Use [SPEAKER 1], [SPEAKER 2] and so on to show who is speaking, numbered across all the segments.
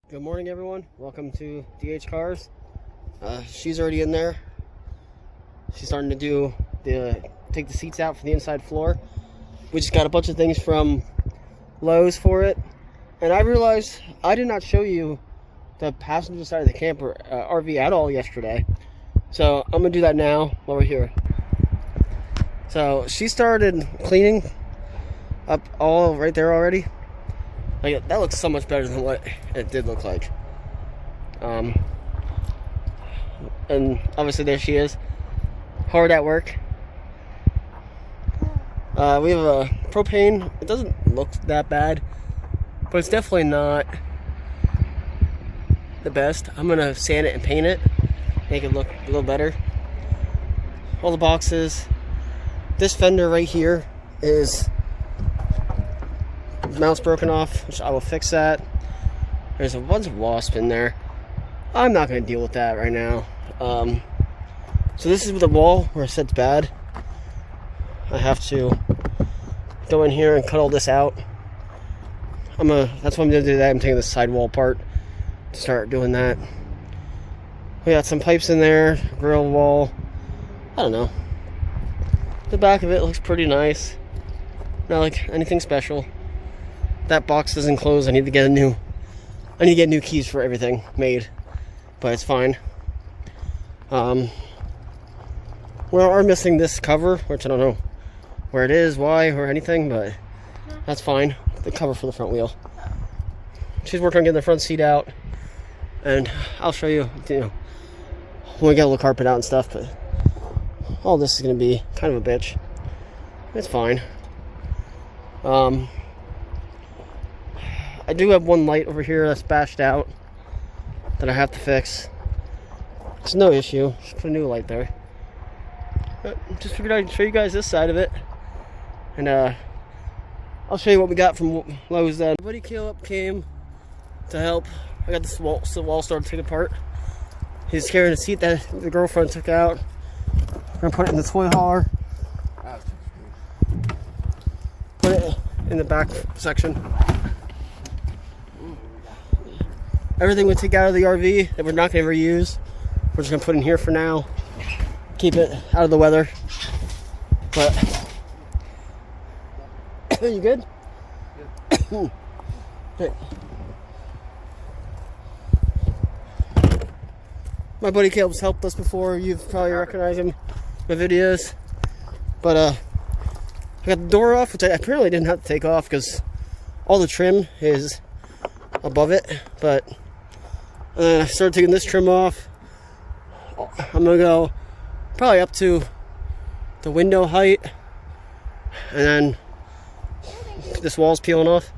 [SPEAKER 1] Good morning, everyone. Welcome to DH Cars. She's already in there. She's starting to take the seats out for the inside floor. We just got a bunch of things from Lowe's for it. And I realized I did not show you the passenger side of the camper RV at all yesterday. So I'm going to do that now while we're here. So she started cleaning up all right there already. Like, that looks so much better than what it did look like. And obviously there she is, hard at work. We have a propane. It doesn't look that bad, but it's definitely not the best. I'm gonna sand it and paint it, make it look a little better. All the boxes. This fender right here is mount's broken off, which I will fix that. There's a bunch of wasp in there. I'm not going to deal with that right now. So this is the wall where it said it's bad. I have to go in here and cut all this out. That's what I'm going to do. That I'm taking the sidewall part to start doing that. We got some pipes in there, grill wall. I don't know. The back of it looks pretty nice. Not like anything special. That box doesn't close. I need to get new keys for everything made, but it's fine. We are missing this cover, which I don't know where it is, why, or anything, but that's fine. The cover for the front wheel. She's working on getting the front seat out, and I'll show you, when we get a little carpet out and stuff. But all this is going to be kind of a bitch. It's fine. I do have one light over here that's bashed out that I have to fix. It's no issue. Just put a new light there. Just figured I'd show you guys this side of it. And I'll show you what we got from Lowe's then. My buddy Caleb came to help. I got this wall started to take apart. He's carrying a seat that the girlfriend took out. We're gonna put it in the toy hauler. Put it in the back section. Everything we take out of the RV that we're not going to ever use, we're just going to put in here for now. Keep it out of the weather. But, you good? Good. Okay. My buddy Caleb's helped us before. You've probably recognized him in my videos. But, I got the door off, which I apparently didn't have to take off because all the trim is above it. But I started taking this trim off. I'm gonna go probably up to the window height, and then this wall's peeling off.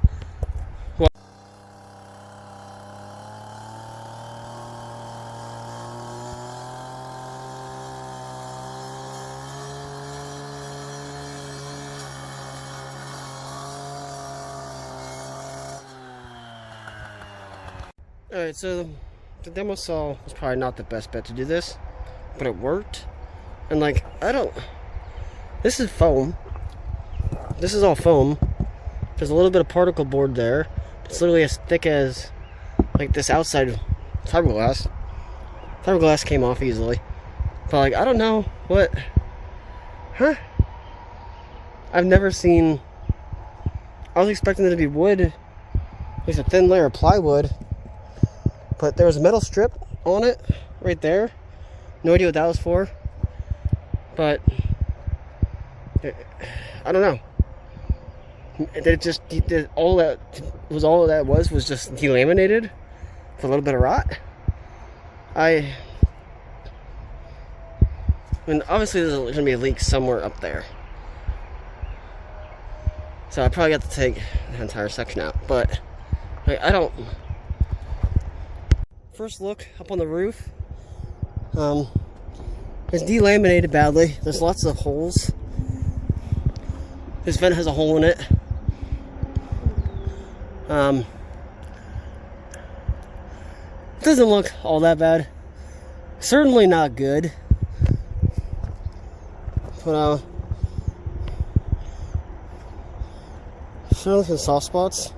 [SPEAKER 1] Alright, so the demo saw was probably not the best bet to do this, but it worked. And like, this is foam. This is all foam. There's a little bit of particle board there. It's literally as thick as like this outside fiberglass. Fiberglass came off easily. But like, I don't know what, I've never seen, I was expecting it to be wood, at least a thin layer of plywood. But there was a metal strip on it, right there. No idea what that was for. But, I don't know. All that was just delaminated with a little bit of rot. I mean, obviously there's going to be a leak somewhere up there. So I probably got to take the entire section out. But, like, I don't... First look up on the roof, it's delaminated badly. There's lots of holes. This vent has a hole in it. It doesn't look all that bad. Certainly not good. But certainly some soft spots.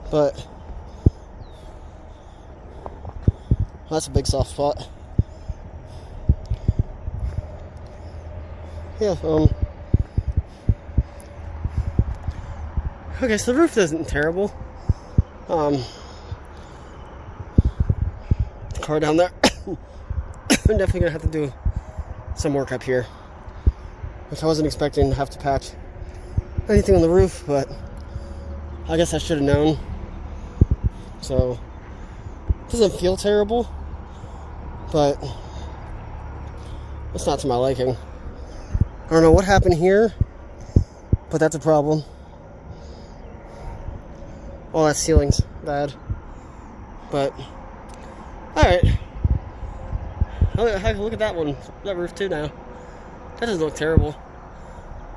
[SPEAKER 1] But that's a big soft spot. Yeah, okay, so the roof isn't terrible. The car down there. I'm definitely gonna have to do some work up here, which I wasn't expecting to have to patch anything on the roof, but I guess I should have known. So it doesn't feel terrible, but it's not to my liking. I don't know what happened here, but that's a problem. Oh, that ceiling's bad. But alright. Look at that one, that roof too now. That doesn't look terrible.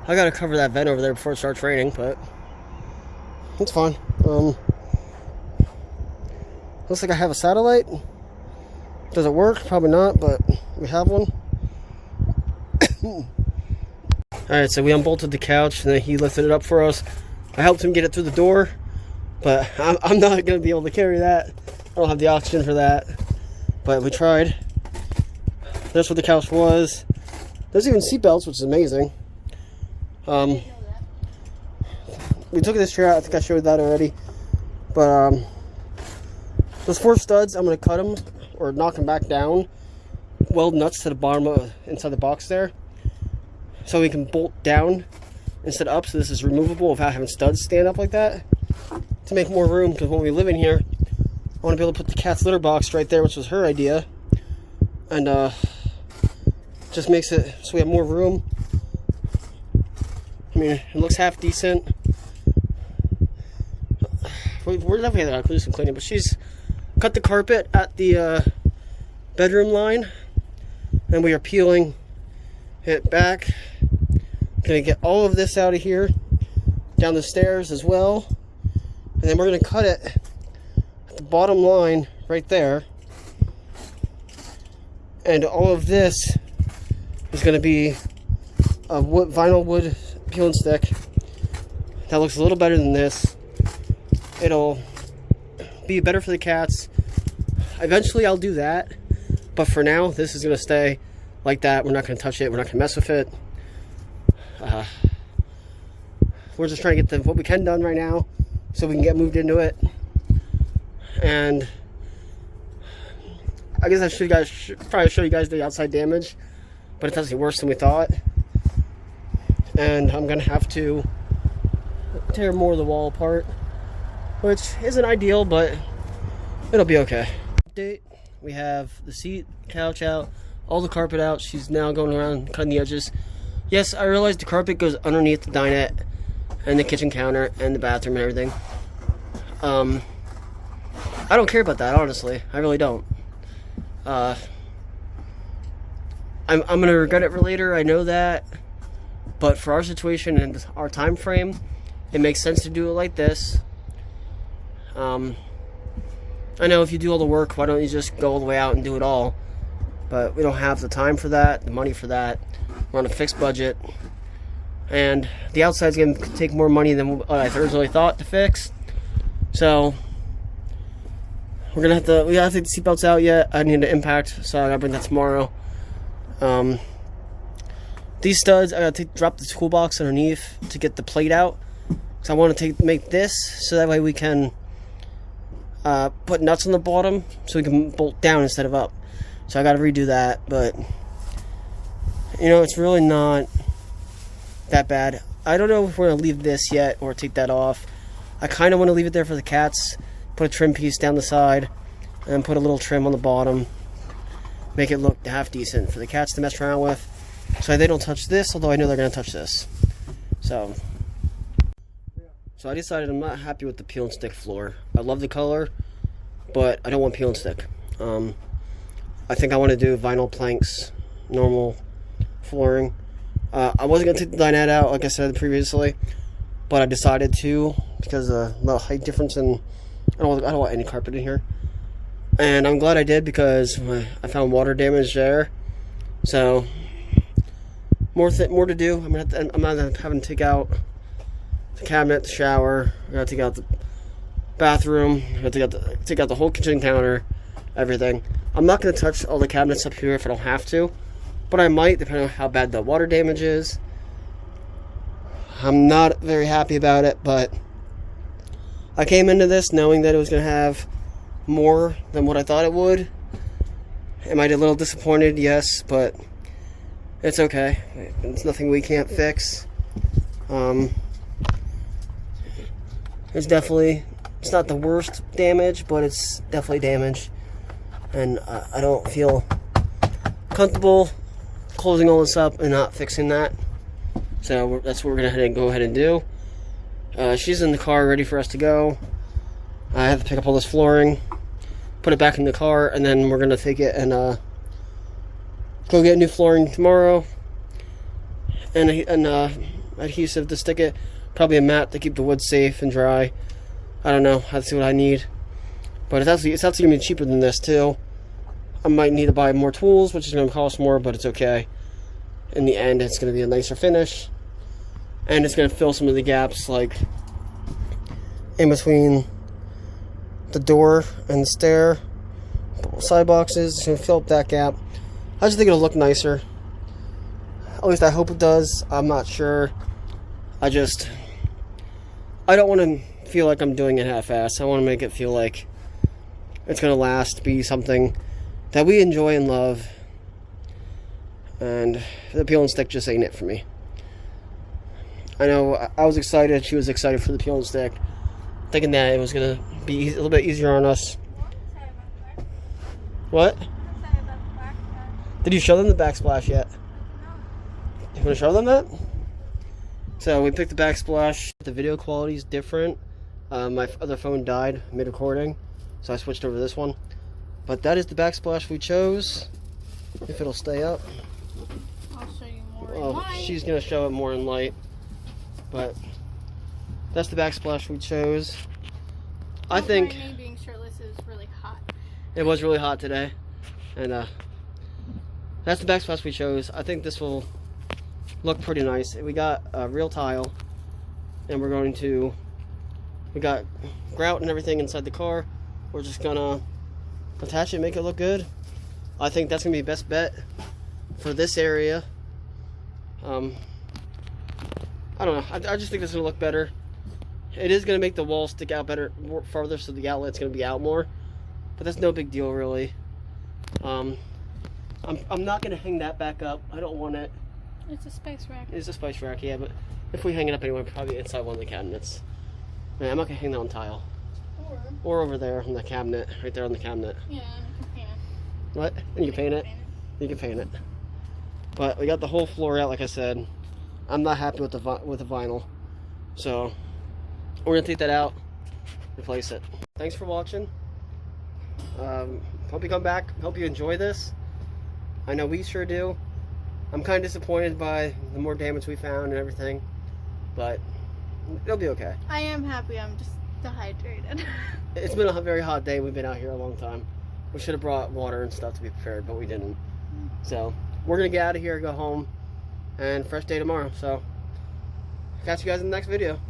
[SPEAKER 1] I gotta cover that vent over there before it starts raining, but it's fine. Looks like I have a satellite. Does it work? Probably not, but we have one. Alright, so we unbolted the couch and then he lifted it up for us. I helped him get it through the door, but I'm not going to be able to carry that. I don't have the oxygen for that, but we tried. That's what the couch was. There's even seat belts, which is amazing. We took this chair out. I think I showed that already. But those 4 studs, I'm going to cut them or knock them back down. Weld nuts to the bottom of inside the box there, so we can bolt down instead of up. So this is removable without having studs stand up like that, to make more room, because when we live in here, I want to be able to put the cat's litter box right there, which was her idea, and just makes it so we have more room. I mean, it looks half decent. We're definitely gonna do some cleaning, but she's cut the carpet at the bedroom line, and we are peeling it back. Gonna get all of this out of here, down the stairs as well, and then we're gonna cut it at the bottom line right there, and all of this is gonna be a vinyl wood peel and stick that looks a little better than this. It'll be better for the cats. Eventually I'll do that, but for now this is gonna stay like that. We're not gonna touch it, we're not gonna mess with it. We're just trying to get what we can done right now so we can get moved into it. And I guess I should probably show you guys the outside damage, but it's actually worse than we thought. And I'm gonna have to tear more of the wall apart, which isn't ideal, but it'll be okay. Update: we have the seat, couch out, all the carpet out. She's now going around cutting the edges. Yes, I realized the carpet goes underneath the dinette and the kitchen counter and the bathroom and everything. I don't care about that, honestly. I really don't. I'm gonna regret it for later, I know that, but for our situation and our time frame, it makes sense to do it like this. I know if you do all the work, why don't you just go all the way out and do it all? But we don't have the time for that, the money for that. We're on a fixed budget, and the outside's gonna take more money than what I originally thought to fix. So we're gonna have to. We gotta take the seatbelts out yet. I need an impact, so I gotta bring that tomorrow. These studs, I gotta drop the toolbox underneath to get the plate out. So I want to make this so that way we can put nuts on the bottom, so we can bolt down instead of up. So I gotta redo that, but you know, it's really not that bad. I don't know if we're gonna leave this yet or take that off. I kind of want to leave it there for the cats. Put a trim piece down the side and put a little trim on the bottom. Make it look half decent for the cats to mess around with, so they don't touch this, although I know they're gonna touch this. So I decided I'm not happy with the peel and stick floor. I love the color, but I don't want peel and stick. I think I want to do vinyl planks, normal flooring. I wasn't going to take the dinette out, like I said previously, but I decided to because of the height difference, and I don't want any carpet in here. And I'm glad I did, because I found water damage there. So more to do. I'm not having to take out the cabinet, the shower. I gotta take out bathroom. I have to take out the whole kitchen counter, everything. I'm not going to touch all the cabinets up here if I don't have to, but I might, depending on how bad the water damage is. I'm not very happy about it, but I came into this knowing that it was going to have more than what I thought it would. Am I a little disappointed? Yes, but it's okay. It's nothing we can't fix. It's not the worst damage, but it's definitely damage. And I don't feel comfortable closing all this up and not fixing that. So that's what we're going to go ahead and do. She's in the car ready for us to go. I have to pick up all this flooring, put it back in the car, and then we're going to take it and go get new flooring tomorrow. And adhesive to stick it. Probably a mat to keep the wood safe and dry. I don't know. I have to see what I need. But it's actually going to be cheaper than this too. I might need to buy more tools, which is going to cost more, but it's okay. In the end, it's going to be a nicer finish. And it's going to fill some of the gaps, like in between the door and the stair, side boxes. It's going to fill up that gap. I just think it'll look nicer. At least I hope it does. I'm not sure. I don't want to feel like I'm doing it half-assed. I want to make it feel like it's going to last, be something that we enjoy and love. And the peel and stick just ain't it for me. I know I was excited. She was excited for the peel and stick, thinking that it was going to be a little bit easier on us. What? Did you show them the backsplash yet? You want to show them that? So we picked the backsplash. The video quality is different. My other phone died mid-recording, so I switched over to this one. But that is the backsplash we chose. If it'll stay up.
[SPEAKER 2] I'll show you more in light.
[SPEAKER 1] She's going to show it more in light. But that's the backsplash we chose. I think
[SPEAKER 2] me being shirtless is really hot.
[SPEAKER 1] It was really hot today. And that's the backsplash we chose. I think this will look pretty nice. We got a real tile, and we got grout and everything inside the car. We're just gonna attach it, make it look good. I think that's gonna be the best bet for this area. I don't know. I just think this is gonna look better. It is gonna make the wall stick out better, farther, so the outlet's gonna be out more. But that's no big deal, really. I'm not gonna hang that back up. I don't want it.
[SPEAKER 2] It's a spice rack.
[SPEAKER 1] It's a spice rack, yeah, but if we hang it up anyway, probably inside one of the cabinets. Man, I'm not gonna hang that on tile. Or over there on the cabinet, right there on the cabinet.
[SPEAKER 2] Yeah, and you can paint it.
[SPEAKER 1] What? And you can paint it? You can paint it. But we got the whole floor out, like I said. I'm not happy with the vinyl. So, we're gonna take that out, replace it. Thanks for watching. Hope you come back. Hope you enjoy this. I know we sure do. I'm kind of disappointed by the more damage we found and everything, but it'll be okay.
[SPEAKER 2] I am happy. I'm just dehydrated.
[SPEAKER 1] It's been a very hot day. We've been out here a long time. We should have brought water and stuff to be prepared, but we didn't. So we're gonna get out of here, go home, and fresh day tomorrow. So catch you guys in the next video.